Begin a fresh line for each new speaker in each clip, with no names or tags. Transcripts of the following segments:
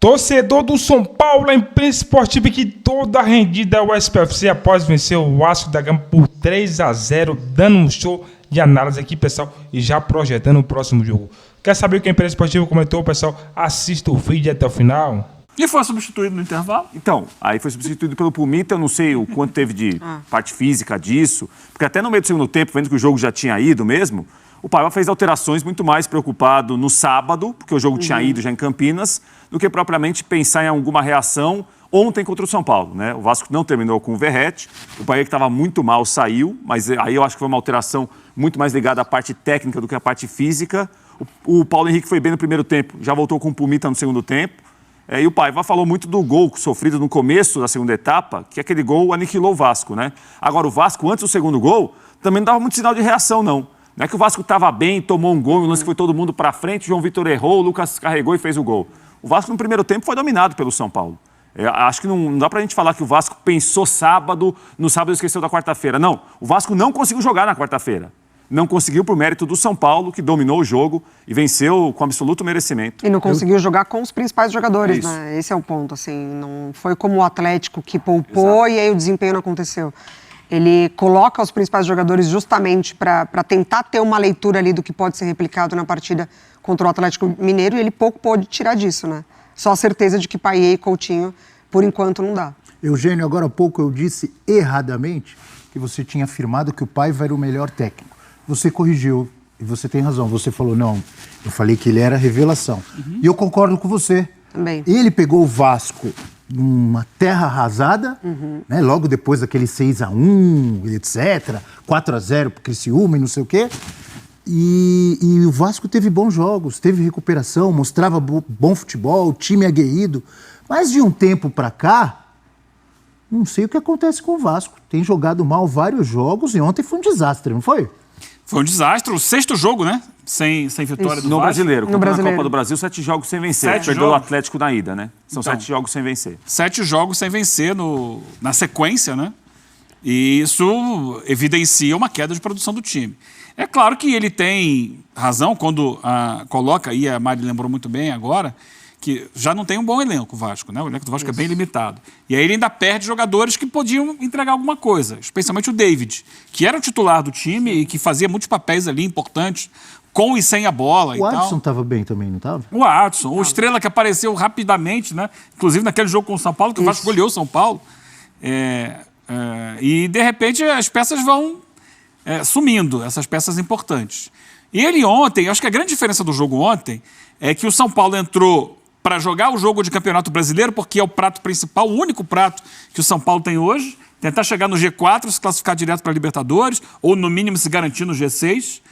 Torcedor do São Paulo, a imprensa esportiva que toda rendida ao SPFC após vencer o Vasco da Gama por 3-0, dando um show de análise aqui, pessoal, e já projetando o próximo jogo. Quer saber o que a imprensa esportiva comentou, pessoal? Assista o vídeo até o final.
E foi substituído no intervalo?
Então, aí foi substituído pelo Pumita, eu não sei o quanto teve de parte física disso, porque até no meio do segundo tempo, vendo que o jogo já tinha ido mesmo, o Paiva fez alterações muito mais preocupado no sábado, porque o jogo tinha ido já em Campinas, do que propriamente pensar em alguma reação ontem contra o São Paulo, né? O Vasco não terminou com o Verratti, o Paiva que estava muito mal saiu, mas aí eu acho que foi uma alteração muito mais ligada à parte técnica do que à parte física. O Paulo Henrique foi bem no primeiro tempo, já voltou com o Pumita no segundo tempo. E o Paiva falou muito do gol sofrido no começo da segunda etapa, que aquele gol aniquilou o Vasco, né? Agora, o Vasco, antes do segundo gol, também não dava muito sinal de reação, não. Não é que o Vasco estava bem, tomou um gol, o lance foi todo mundo para frente, o João Vitor errou, o Lucas carregou e fez o gol. O Vasco, no primeiro tempo, foi dominado pelo São Paulo. Acho que não dá pra gente falar que o Vasco pensou sábado, no sábado esqueceu da quarta-feira. Não, o Vasco não conseguiu jogar na quarta-feira. Não conseguiu por mérito do São Paulo, que dominou o jogo e venceu com absoluto merecimento.
E não conseguiu jogar com os principais jogadores, né? Esse é o ponto, assim. Não foi como o Atlético que poupou. Exato. E aí o desempenho não aconteceu. Ele coloca os principais jogadores justamente para tentar ter uma leitura ali do que pode ser replicado na partida contra o Atlético Mineiro, e ele pouco pôde tirar disso, né? Só a certeza de que Payet e Coutinho, por enquanto, não dá.
Eugênio, agora há pouco eu disse erradamente que você tinha afirmado que o Paiva era o melhor técnico. Você corrigiu, e você tem razão. Você falou, não, eu falei que ele era revelação. E eu concordo com você.
Também.
Ele pegou o Vasco numa terra arrasada, né, logo depois daquele 6-1, etc., 4-0 pro Criciúma e não sei o quê. E o Vasco teve bons jogos, teve recuperação, mostrava bom futebol, time aguerrido. Mas de um tempo para cá, não sei o que acontece com o Vasco. Tem jogado mal vários jogos e ontem foi um desastre, não foi?
Foi um desastre, o sexto jogo, né? Sem vitória do
no
Vasco.
Brasileiro.
No Brasileiro.
Na Copa do Brasil, 7 jogos sem vencer. Perdeu o Atlético na ida, né? São então, 7 jogos sem vencer.
7 jogos sem vencer na sequência, né? E isso evidencia uma queda de produção do time. É claro que ele tem razão quando coloca, e a Mari lembrou muito bem agora, que já não tem um bom elenco o Vasco, né? O elenco do Vasco é bem limitado. E aí ele ainda perde jogadores que podiam entregar alguma coisa, especialmente o David, que era o titular do time e que fazia muitos papéis ali importantes, com e sem a bola e tal.
O Adson estava bem também, não estava?
O Adson, o Estrela que apareceu rapidamente, né? Inclusive naquele jogo com o São Paulo, que o Vasco goleou o São Paulo. E de repente as peças vão sumindo, essas peças importantes. E ele ontem, acho que a grande diferença do jogo ontem é que o São Paulo entrou para jogar o jogo de Campeonato Brasileiro, porque é o prato principal, o único prato que o São Paulo tem hoje, tentar chegar no G4, se classificar direto para a Libertadores, ou no mínimo se garantir no G6.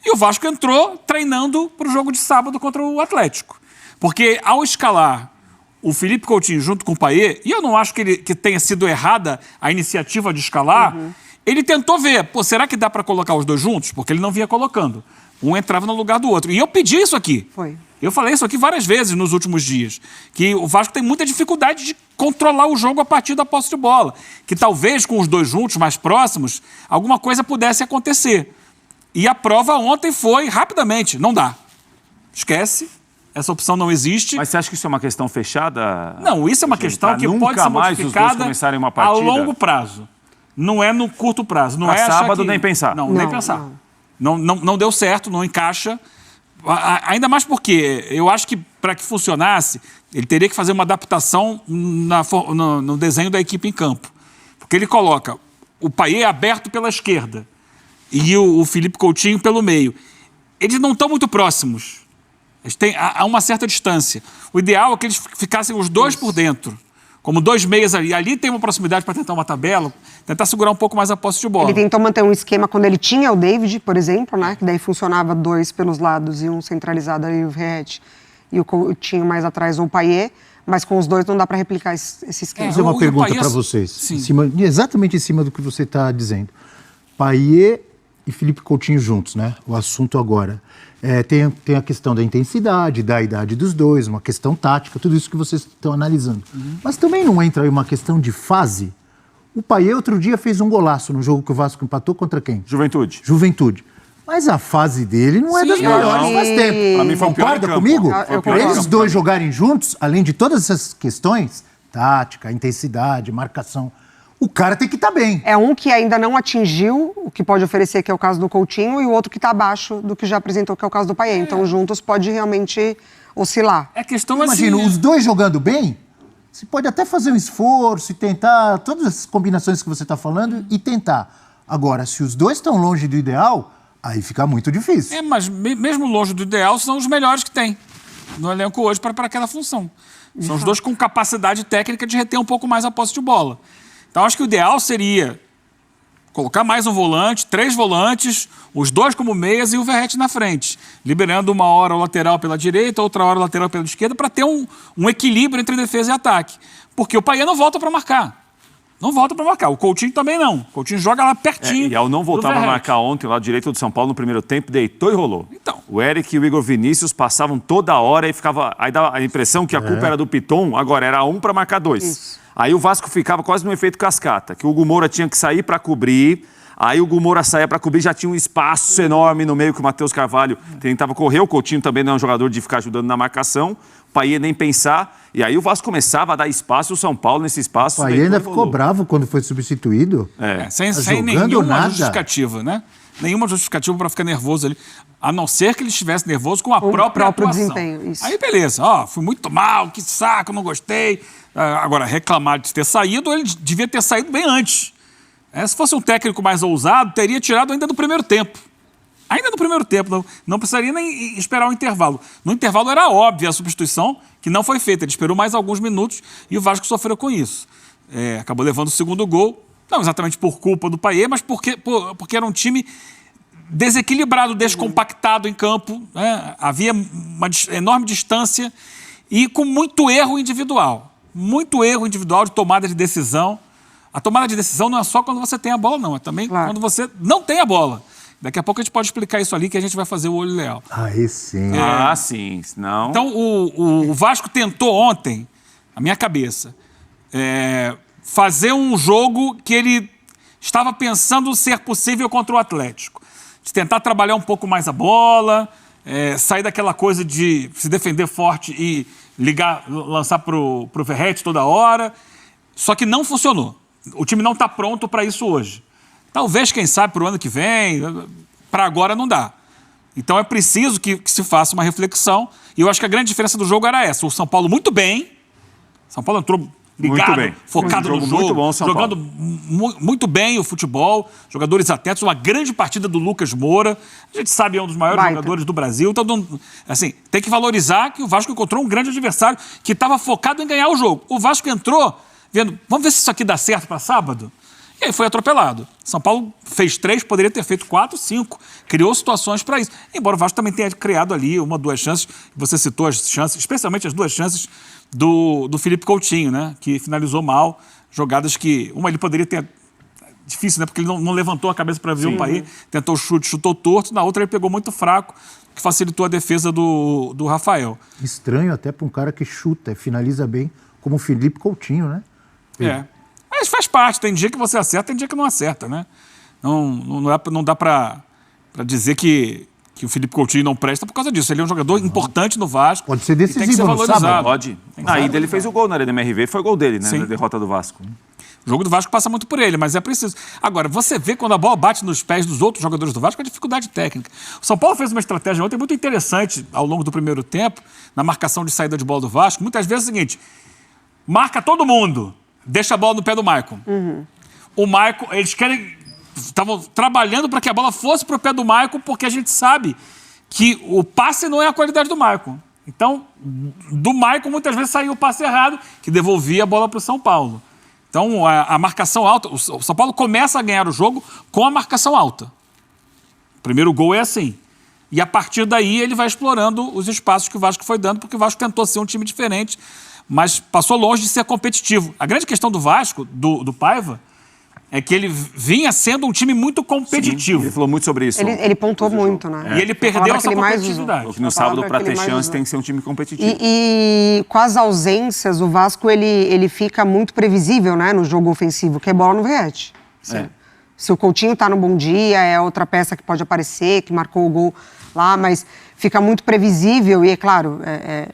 E o Vasco entrou treinando para o jogo de sábado contra o Atlético. Porque ao escalar o Felipe Coutinho junto com o Payet, e eu não acho que tenha sido errada a iniciativa de escalar, ele tentou ver, será que dá para colocar os dois juntos? Porque ele não vinha colocando. Um entrava no lugar do outro. E eu pedi isso aqui.
Foi.
Eu falei isso aqui várias vezes nos últimos dias, que o Vasco tem muita dificuldade de controlar o jogo a partir da posse de bola, que talvez com os dois juntos, mais próximos, alguma coisa pudesse acontecer. E a prova ontem foi, rapidamente, não dá. Esquece, essa opção não existe.
Mas você acha que isso é uma questão fechada?
Não, isso é uma questão que pode ser modificada a longo prazo. Não é no curto prazo. Não é
sábado nem pensar.
Não, nem pensar. Não deu certo, não encaixa. Ainda mais porque eu acho que para que funcionasse, ele teria que fazer uma adaptação no desenho da equipe em campo. Porque ele coloca o Payet aberto pela esquerda e o Felipe Coutinho pelo meio. Eles não estão muito próximos. Há uma certa distância. O ideal é que eles ficassem os dois por dentro, como dois meias ali. Ali tem uma proximidade para tentar uma tabela, tentar segurar um pouco mais a posse de bola.
Ele tentou manter um esquema quando ele tinha o David, por exemplo, né? Que daí funcionava dois pelos lados e um centralizado ali, o Verratti, e o Coutinho mais atrás, ou o Payet. Mas com os dois não dá para replicar esse esquema.
Vou fazer uma pergunta para vocês, exatamente em cima do que você está dizendo. Payet e Felipe Coutinho juntos, né? O assunto agora. Tem a questão da intensidade, da idade dos dois, uma questão tática, tudo isso que vocês estão analisando. Mas também não entra aí uma questão de fase? O Payet outro dia fez um golaço no jogo que o Vasco empatou contra quem?
Juventude.
Mas a fase dele não é das
Sim,
melhores faz tempo.
Pra mim foi o pior
Concorda
em campo.
comigo?
Eu
Para
concordo.
eles dois jogarem juntos, além de todas essas questões, tática, intensidade, marcação, o cara tem que estar bem.
É um que ainda não atingiu o que pode oferecer, que é o caso do Coutinho, e o outro que está abaixo do que já apresentou, que é o caso do Payet. Então, juntos pode realmente oscilar.
É questão
Imagina,
assim...
os dois jogando bem, você pode até fazer um esforço e tentar, todas essas combinações que você está falando, e tentar. Agora, se os dois estão longe do ideal, aí fica muito difícil.
Mas mesmo longe do ideal, são os melhores que tem no elenco hoje para aquela função. São os dois com capacidade técnica de reter um pouco mais a posse de bola. Então, acho que o ideal seria colocar mais um volante, 3 volantes, os dois como meias e o Verratti na frente, liberando uma hora o lateral pela direita, outra hora o lateral pela esquerda, para ter um equilíbrio entre defesa e ataque. Porque o Payet não volta para marcar. Não volta para marcar. O Coutinho também não. O Coutinho joga lá pertinho.
E ao não voltar
do
para
Verratti.
marcar ontem, lá direito do São Paulo, no primeiro tempo, deitou e rolou.
Então.
O Eric e o Igor Vinícius passavam toda hora e ficava. Aí dava a impressão que a culpa era do Piton, agora era um para marcar 2.
Isso.
Aí o Vasco ficava quase no efeito cascata, que o Hugo Moura tinha que sair para cobrir. Aí o Hugo Moura saía para cobrir, já tinha um espaço enorme no meio que o Matheus Carvalho tentava correr. O Coutinho também não é um jogador de ficar ajudando na marcação. O Payet nem pensar. E aí o Vasco começava a dar espaço, o São Paulo nesse espaço.
O Payet ainda ficou bravo quando foi substituído.
Sem
jogando
nenhuma
nada.
justificativa, né? Nenhuma justificativa para ficar nervoso ali. A não ser que ele estivesse nervoso com a própria
próprio
atuação.
desempenho, isso.
Aí beleza, fui muito mal, que saco, não gostei. Agora, reclamar de ter saído, ele devia ter saído bem antes. Se fosse um técnico mais ousado, teria tirado ainda no primeiro tempo. Ainda no primeiro tempo, não precisaria nem esperar o intervalo. No intervalo era óbvia a substituição, que não foi feita. Ele esperou mais alguns minutos e o Vasco sofreu com isso. Acabou levando o segundo gol, não exatamente por culpa do Payet, mas porque era um time desequilibrado, descompactado em campo. Havia uma enorme distância e com muito erro individual. Muito erro individual de tomada de decisão. A tomada de decisão não é só quando você tem a bola, não. É também quando você não tem a bola. Daqui a pouco a gente pode explicar isso ali, que a gente vai fazer o olho leal.
Aí sim.
Sim. Senão...
Então, o Vasco tentou ontem, na minha cabeça, fazer um jogo que ele estava pensando ser possível contra o Atlético. De tentar trabalhar um pouco mais a bola, sair daquela coisa de se defender forte e lançar pro Verratti toda hora. Só que não funcionou. O time não está pronto para isso hoje. Talvez, quem sabe, para o ano que vem, para agora não dá. Então é preciso que se faça uma reflexão. E eu acho que a grande diferença do jogo era essa. O São Paulo muito bem. São Paulo entrou ligado, focado no jogo,
muito bom, São
jogando
Paulo.
muito bem o futebol, jogadores atentos, uma grande partida do Lucas Moura. A gente sabe, é um dos maiores jogadores do Brasil. Então, assim, tem que valorizar que o Vasco encontrou um grande adversário que estava focado em ganhar o jogo. O Vasco entrou vendo, vamos ver se isso aqui dá certo para sábado? E aí foi atropelado. São Paulo fez 3, poderia ter feito 4, 5. Criou situações para isso. Embora o Vasco também tenha criado ali 1, 2 chances. Você citou as chances, especialmente as 2 chances do Felipe Coutinho, né? Que finalizou mal. Jogadas que... Uma ele poderia ter... Difícil, né? Porque ele não levantou a cabeça para ver o Payet. Tentou chute, chutou torto. Na outra ele pegou muito fraco, que facilitou a defesa do Rafael.
Estranho até para um cara que chuta e finaliza bem, como o Felipe Coutinho, né?
Mas faz parte, tem dia que você acerta, tem dia que não acerta, né? Não dá para dizer que o Felipe Coutinho não presta por causa disso. Ele é um jogador importante no Vasco.
Pode ser decisivo,
tem que ser valorizado.
Pode. Na ida ele fez o gol na Arena MRV, foi o gol dele, né?
Sim.
Na derrota do Vasco.
O jogo do Vasco passa muito por ele, mas é preciso. Agora, você vê quando a bola bate nos pés dos outros jogadores do Vasco, a dificuldade técnica. O São Paulo fez uma estratégia ontem muito interessante ao longo do primeiro tempo, na marcação de saída de bola do Vasco. Muitas vezes é o seguinte, marca todo mundo, deixa a bola no pé do Maicon. O Maicon, eles estavam trabalhando para que a bola fosse para o pé do Maicon, porque a gente sabe que o passe não é a qualidade do Maicon. Então, do Maicon muitas vezes saiu o passe errado, que devolvia a bola para o São Paulo. Então, a marcação alta... O São Paulo começa a ganhar o jogo com a marcação alta. O primeiro gol é assim. E, a partir daí, ele vai explorando os espaços que o Vasco foi dando, porque o Vasco tentou ser um time diferente, mas passou longe de ser competitivo. A grande questão do Vasco, do Paiva, é que ele vinha sendo um time muito competitivo.
Sim, ele falou muito sobre isso.
Ele pontuou muito, né?
E ele perdeu essa competitividade.
No sábado, para ter chance, tem que ser um time competitivo.
E com as ausências, o Vasco ele fica muito previsível, né, no jogo ofensivo, que é bola no Verratti. Se o Coutinho tá num bom dia, é outra peça que pode aparecer, que marcou o gol lá, mas fica muito previsível e, é claro,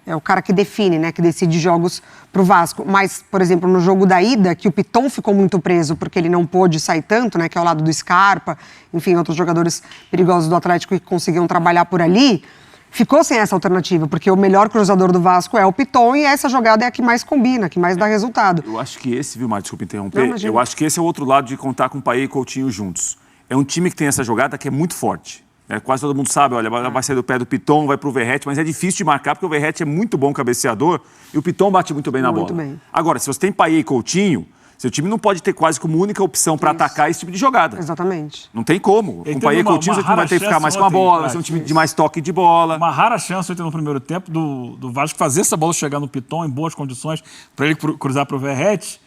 é o cara que define, né, que decide jogos pro Vasco. Mas, por exemplo, no jogo da ida, que o Piton ficou muito preso porque ele não pôde sair tanto, né, que é ao lado do Scarpa, enfim, outros jogadores perigosos do Atlético que conseguiam trabalhar por ali, ficou sem essa alternativa, porque o melhor cruzador do Vasco é o Piton e essa jogada é a que mais combina, que mais dá resultado.
Eu acho que esse, viu, Mário, desculpa interromper,
Não,
eu acho que esse é o outro lado de contar com Payet e Coutinho juntos. É um time que tem essa jogada que é muito forte. Quase todo mundo sabe, olha, vai sair do pé do Piton, vai pro Verratti, mas é difícil de marcar porque o Verratti é muito bom cabeceador e o Piton bate muito bem na bola.
Bem.
Agora, se você tem Payet e Coutinho, seu time não pode ter quase como única opção para atacar esse tipo de jogada.
Exatamente.
Não tem como.
Ele
Com Payet e Coutinho, você não vai ter que ficar mais com a bola, vai ser um time de mais toque de bola.
Uma rara chance no primeiro tempo do Vasco fazer essa bola chegar no Piton em boas condições para ele cruzar para o Verratti.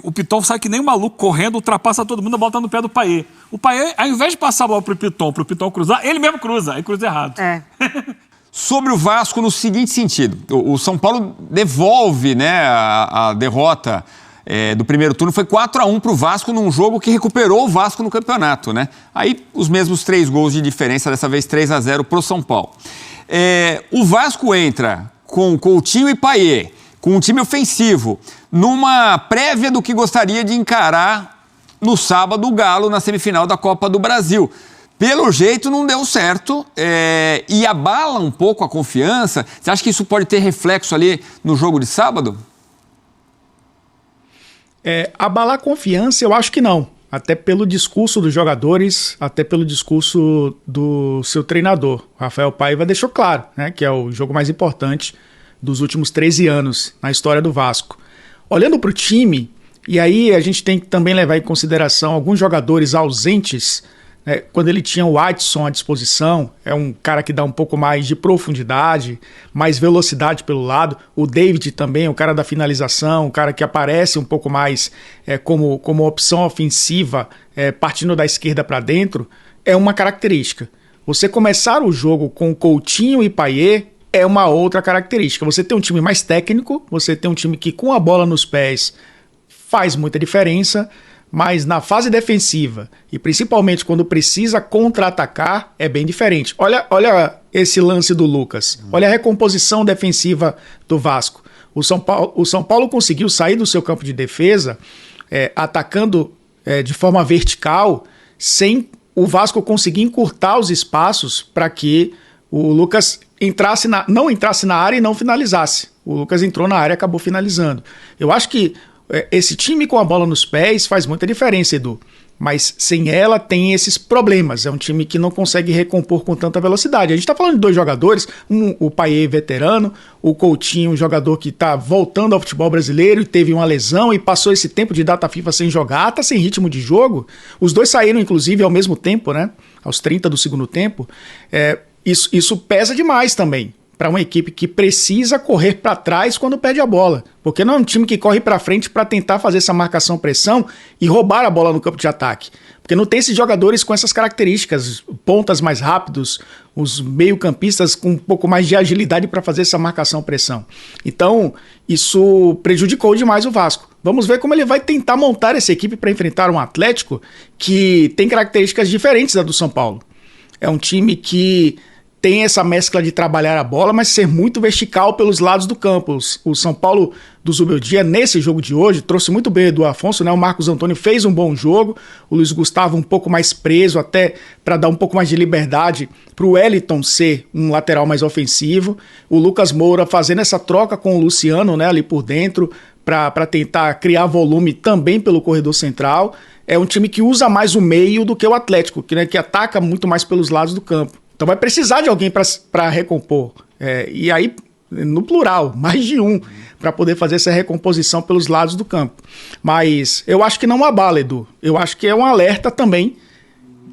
O Piton sai que nem um maluco correndo, ultrapassa todo mundo, a bola tá no pé do Payet. O Payet, ao invés de passar a bola pro Piton cruzar, ele mesmo cruza, aí cruza errado.
Sobre o Vasco no seguinte sentido, o São Paulo devolve, né, a derrota do primeiro turno, foi 4-1 para o Vasco num jogo que recuperou o Vasco no campeonato, né? Aí os mesmos 3 gols de diferença, dessa vez 3-0 pro São Paulo. O Vasco entra com Coutinho e Payet, com um time ofensivo, numa prévia do que gostaria de encarar no sábado o Galo na semifinal da Copa do Brasil. Pelo jeito não deu certo e abala um pouco a confiança. Você acha que isso pode ter reflexo ali no jogo de sábado?
Abalar a confiança eu acho que não. Até pelo discurso dos jogadores, até pelo discurso do seu treinador. O Rafael Paiva deixou claro, né, que é o jogo mais importante dos últimos 13 anos na história do Vasco. Olhando para o time, e aí a gente tem que também levar em consideração alguns jogadores ausentes, né, quando ele tinha o Adson à disposição, é um cara que dá um pouco mais de profundidade, mais velocidade pelo lado. O David também, o cara da finalização, o cara que aparece um pouco mais como opção ofensiva, partindo da esquerda para dentro, é uma característica. Você começar o jogo com Coutinho e Payet é uma outra característica. Você tem um time mais técnico, você tem um time que com a bola nos pés faz muita diferença, mas na fase defensiva, e principalmente quando precisa contra-atacar, é bem diferente. Olha esse lance do Lucas, olha a recomposição defensiva do Vasco. O São Paulo conseguiu sair do seu campo de defesa atacando de forma vertical, sem o Vasco conseguir encurtar os espaços para que o Lucas não entrasse na área e não finalizasse. O Lucas entrou na área e acabou finalizando. Eu acho que esse time com a bola nos pés faz muita diferença, Edu. Mas sem ela tem esses problemas. É um time que não consegue recompor com tanta velocidade. A gente está falando de 2 jogadores, o Payet veterano, o Coutinho, um jogador que está voltando ao futebol brasileiro e teve uma lesão e passou esse tempo de data FIFA sem jogar, está sem ritmo de jogo. Os 2 saíram, inclusive, ao mesmo tempo, né? Aos 30 do segundo tempo. Isso pesa demais também para uma equipe que precisa correr para trás quando perde a bola. Porque não é um time que corre para frente para tentar fazer essa marcação-pressão e roubar a bola no campo de ataque. Porque não tem esses jogadores com essas características, pontas mais rápidos, os meio-campistas com um pouco mais de agilidade para fazer essa marcação-pressão. Então, isso prejudicou demais o Vasco. Vamos ver como ele vai tentar montar essa equipe para enfrentar um Atlético que tem características diferentes da do São Paulo. É um time que tem essa mescla de trabalhar a bola, mas ser muito vertical pelos lados do campo. O São Paulo do Zubeldia, nesse jogo de hoje, trouxe muito bem do Afonso, né? O Marcos Antônio fez um bom jogo, o Luiz Gustavo um pouco mais preso, até para dar um pouco mais de liberdade para o Wellington ser um lateral mais ofensivo. O Lucas Moura fazendo essa troca com o Luciano, né, ali por dentro, para tentar criar volume também pelo corredor central. É um time que usa mais o meio do que o Atlético, que ataca muito mais pelos lados do campo. Então vai precisar de alguém para recompor. E aí, no plural, mais de um, para poder fazer essa recomposição pelos lados do campo. Mas eu acho que não abala, Edu. Eu acho que é um alerta também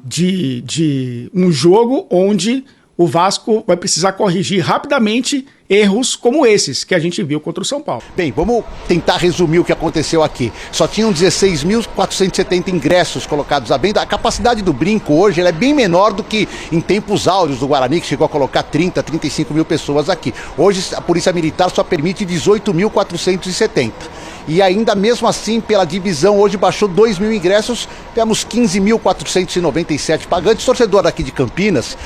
de um jogo onde o Vasco vai precisar corrigir rapidamente erros como esses que a gente viu contra o São Paulo.
Bem, vamos tentar resumir o que aconteceu aqui. Só tinham 16.470 ingressos colocados à venda. A capacidade do Brinco hoje ela é bem menor do que em tempos áureos do Guarani, que chegou a colocar 35 mil pessoas aqui. Hoje a Polícia Militar só permite 18.470. e ainda mesmo assim, pela divisão, hoje baixou 2 mil ingressos, temos 15.497 pagantes. Torcedor aqui de Campinas,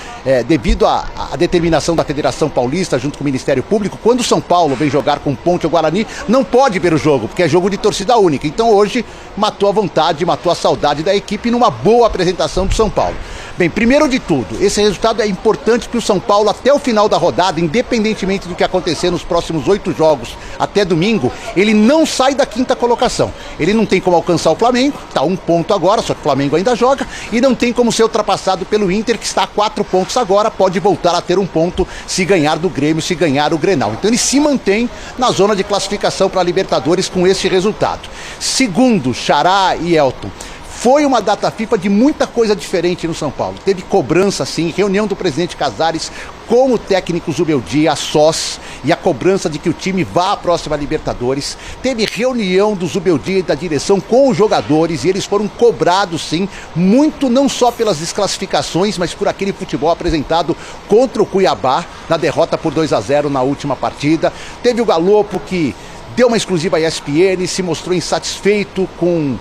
devido à determinação da Federação Paulista, junto com o Ministério Público, quando o São Paulo vem jogar com Ponte ou Guarani, não pode ver o jogo, porque é jogo de torcida única. Então hoje matou a vontade, matou a saudade da equipe numa boa apresentação do São Paulo. Bem, primeiro de tudo, esse resultado é importante que o São Paulo, até o final da rodada, independentemente do que acontecer nos próximos 8 jogos até domingo, ele não sai da 5ª colocação. Ele não tem como alcançar o Flamengo, está 1 ponto agora, só que o Flamengo ainda joga, e não tem como ser ultrapassado pelo Inter, que está a 4 pontos agora, pode voltar a ter 1 ponto se ganhar do Grêmio, se ganhar o Grenal. Então ele se mantém na zona de classificação para a Libertadores com esse resultado. Segundo, Xará e Elton, foi uma data FIFA de muita coisa diferente no São Paulo. Teve cobrança, sim, reunião do presidente Casares com o técnico Zubeldia, a sós, e a cobrança de que o time vá à próxima Libertadores. Teve reunião do Zubeldia e da direção com os jogadores, e eles foram cobrados, sim, muito não só pelas desclassificações, mas por aquele futebol apresentado contra o Cuiabá, na derrota por 2-0 na última partida. Teve o Galopo, que deu uma exclusiva à ESPN, se mostrou insatisfeito com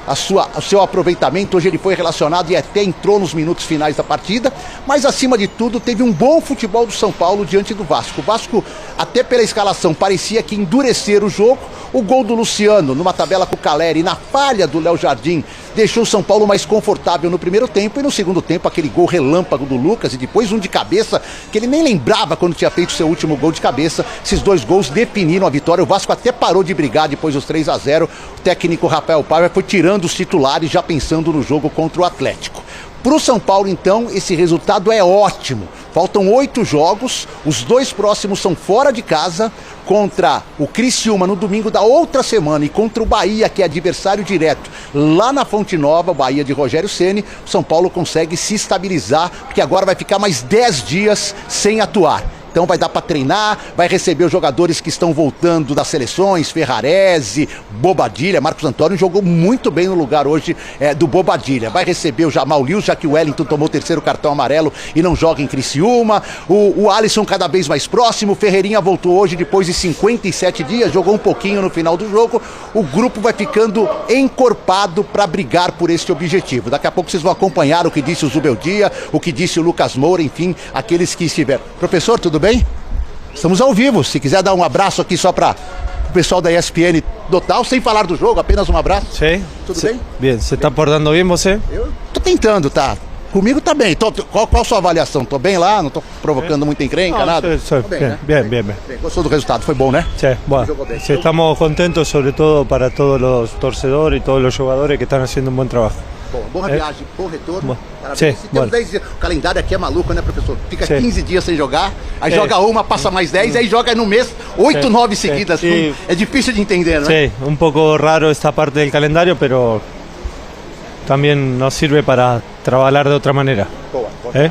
o seu aproveitamento. Hoje ele foi relacionado e até entrou nos minutos finais da partida, mas acima de tudo teve um bom futebol do São Paulo diante do Vasco. O Vasco, até pela escalação, parecia que endurecer o jogo. O gol do Luciano numa tabela com o Caleri, na falha do Léo Jardim, deixou o São Paulo mais confortável no primeiro tempo, e no segundo tempo aquele gol relâmpago do Lucas e depois um de cabeça que ele nem lembrava quando tinha feito seu último gol de cabeça. Esses 2 gols definiram a vitória. O Vasco até parou de brigar depois dos 3-0. O técnico Rafael Paiva foi tirando os titulares, já pensando no jogo contra o Atlético. Para o São Paulo, então, esse resultado é ótimo. Faltam 8 jogos, os 2 próximos são fora de casa, contra o Criciúma no domingo da outra semana e contra o Bahia, que é adversário direto, lá na Fonte Nova, Bahia de Rogério Ceni. O São Paulo consegue se estabilizar, porque agora vai ficar mais 10 dias sem atuar. Então vai dar para treinar, vai receber os jogadores que estão voltando das seleções, Ferrarese, Bobadilha. Marcos Antônio jogou muito bem no lugar hoje do Bobadilha. Vai receber o Jamal Lewis, já que o Wellington tomou o 3º cartão amarelo e não joga em Criciúma. O Alisson cada vez mais próximo. O Ferreirinha voltou hoje depois de 57 dias, jogou um pouquinho no final do jogo. O grupo vai ficando encorpado para brigar por este objetivo. Daqui a pouco vocês vão acompanhar o que disse o Zubeldia, o que disse o Lucas Moura, enfim, aqueles que estiveram. Professor, tudo bem? Estamos ao vivo. Se quiser dar um abraço aqui só para o pessoal da ESPN total, sem falar do jogo, apenas um abraço.
Sim.
Tudo bem?
Bem, você está portando bem você?
Eu tô tentando, tá? Comigo tá bem. Qual a sua avaliação? Tô bem lá? Não tô provocando muita encrenca, nada?
Bem.
Gostou do resultado? Foi bom, né?
Sí, bueno, sí, estamos contentos, sobre todo para todos los torcedores y todos los jugadores que están haciendo un buen trabajo.
Boa viagem, bom retorno.
Sim,
temos 10 dias. O calendário aqui é maluco, né, professor? Fica 15 dias sem jogar, aí joga uma, passa mais 10, aí joga no mês 8, 9 seguidas. É difícil de entender, né?
Sí, un poco raro esta parte del calendario, pero también nos sirve para trabajar de outra maneira.
Boa.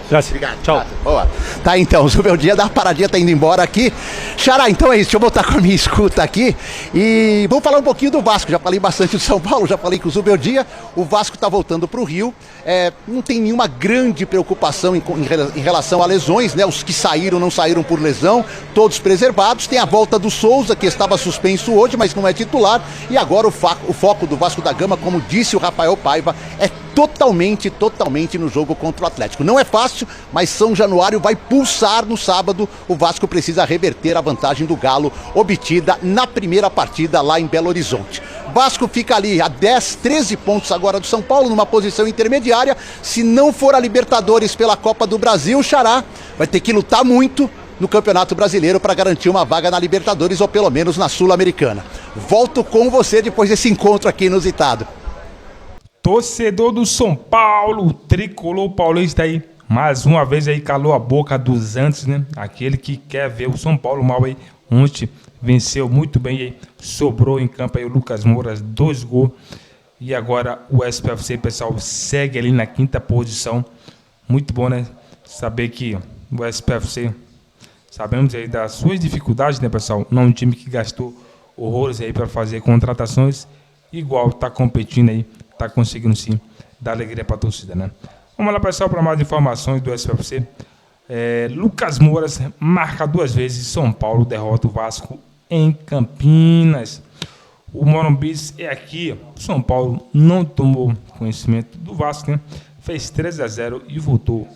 Graças.
Obrigado.
Tchau.
Boa. Tá, então, o Zubeldia dá uma paradinha, tá indo embora aqui. Xará, então é isso, deixa eu voltar com a minha escuta aqui e vamos falar um pouquinho do Vasco. Já falei bastante do São Paulo, já falei com o Zubeldia. O Vasco tá voltando pro Rio, não tem nenhuma grande preocupação em relação a lesões, né? Os que saíram não saíram por lesão, todos preservados. Tem a volta do Souza, que estava suspenso hoje, mas não é titular. E agora o foco do Vasco da Gama, como disse o Rafael Paiva, é totalmente no jogo contra o Atlético. Não é fácil, mas São Januário vai pulsar no sábado. O Vasco precisa reverter a vantagem do Galo obtida na primeira partida lá em Belo Horizonte. Vasco fica ali a 10, 13 pontos agora do São Paulo, numa posição intermediária. Se não for a Libertadores pela Copa do Brasil, o Xará vai ter que lutar muito no Campeonato Brasileiro para garantir uma vaga na Libertadores ou pelo menos na Sul-Americana. Volto com você depois desse encontro aqui inusitado.
Torcedor do São Paulo, o tricolor paulista aí, mais uma vez aí calou a boca dos antes, né? Aquele que quer ver o São Paulo mal aí. Ontem venceu muito bem aí, sobrou em campo aí o Lucas Moura, 2 gols. E agora o SPFC, pessoal, segue ali na 5ª posição. Muito bom, né? Saber que o SPFC, sabemos aí das suas dificuldades, né, pessoal? Não é um time que gastou horrores aí para fazer contratações, igual tá competindo aí, tá conseguindo sim dar alegria para a torcida, né? Vamos lá, pessoal, para mais informações do SPFC. Lucas Moura marca 2 vezes, São Paulo derrota o Vasco em Campinas. O Morumbi é aqui. O São Paulo não tomou conhecimento do Vasco, né? Fez 3-0 e voltou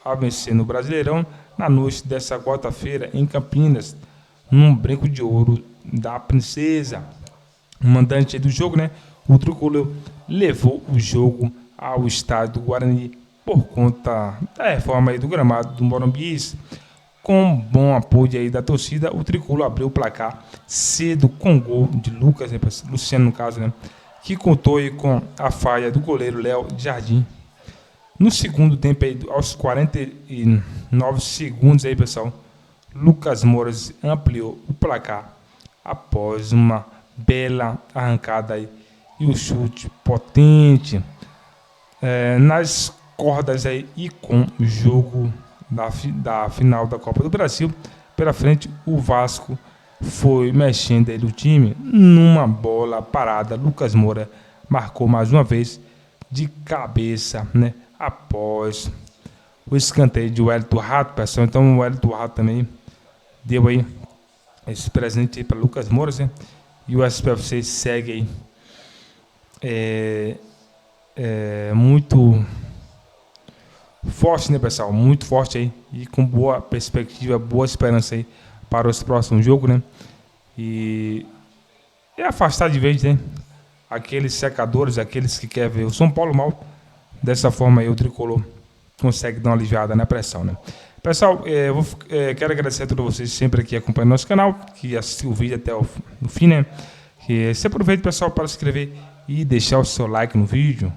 a vencer no Brasileirão na noite dessa quarta-feira em Campinas, num brinco de ouro da Princesa. O mandante do jogo, né? O tricolor levou o jogo ao estádio do Guarani por conta da reforma aí do gramado do Morumbi. Com bom apoio aí da torcida, o tricolor abriu o placar cedo com gol de Lucas, né, Luciano no caso, né, que contou aí com a falha do goleiro Léo Jardim. No segundo tempo, aí, aos 49 segundos, aí, pessoal, Lucas Moura ampliou o placar após uma bela arrancada aí, e o chute potente nas cordas aí, e com o jogo da final da Copa do Brasil pela frente, o Vasco foi mexendo aí no time numa bola parada. Lucas Moura marcou mais uma vez de cabeça, né, após o escanteio de Wellington Rato, pessoal. Então o Wellington Rato também deu aí esse presente para Lucas Moura, né? E o SPFC segue aí muito forte, né, pessoal? Muito forte aí e com boa perspectiva, boa esperança aí para os próximos jogos, né? E afastar de vez, né, aqueles secadores, aqueles que querem ver o São Paulo mal. Dessa forma aí o tricolor consegue dar uma aliviada na pressão, né? Pessoal, quero agradecer a todos vocês sempre que acompanham nosso canal, que assistiu o vídeo até o fim, né? Que se aproveite, pessoal, para se inscrever e deixar o seu like no vídeo.